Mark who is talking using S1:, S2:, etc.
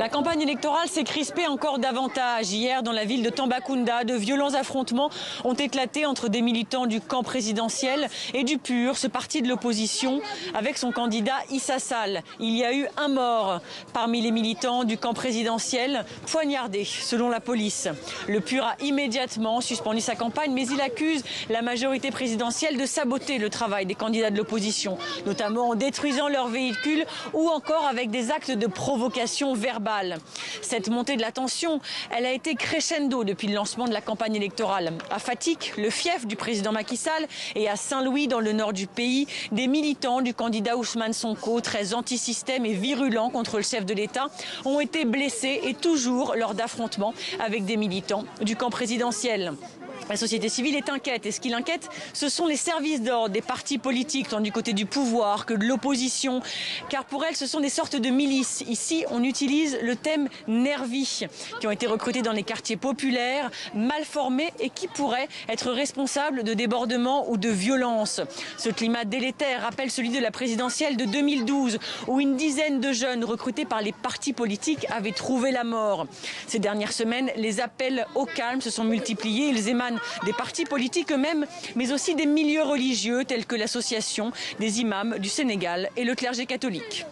S1: La campagne électorale s'est crispée encore davantage. Hier, dans la ville de Tambacounda, de violents affrontements ont éclaté entre des militants du camp présidentiel et du PUR, ce parti de l'opposition, avec son candidat Issa Sall. Il y a eu un mort parmi les militants du camp présidentiel, poignardé selon la police. Le PUR a immédiatement suspendu sa campagne, mais il accuse la majorité présidentielle de saboter le travail des candidats de l'opposition, notamment en détruisant leurs véhicules ou encore avec des actes de provocation verbale. Cette montée de la tension, elle a été crescendo depuis le lancement de la campagne électorale. À Fatick, le fief du président Macky Sall, et à Saint-Louis, dans le nord du pays, des militants du candidat Ousmane Sonko, très anti-système et virulent contre le chef de l'État, ont été blessés et toujours lors d'affrontements avec des militants du camp présidentiel. La société civile est inquiète et ce qui l'inquiète, ce sont les services d'ordre des partis politiques, tant du côté du pouvoir que de l'opposition, car pour elle, ce sont des sortes de milices. Ici, on utilise le thème nervis, qui ont été recrutés dans les quartiers populaires, mal formés et qui pourraient être responsables de débordements ou de violences. Ce climat délétère rappelle celui de la présidentielle de 2012, où une dizaine de jeunes recrutés par les partis politiques avaient trouvé la mort. Ces dernières semaines, les appels au calme se sont multipliés. Ils émanent des partis politiques eux-mêmes, mais aussi des milieux religieux tels que l'association des imams du Sénégal et le clergé catholique.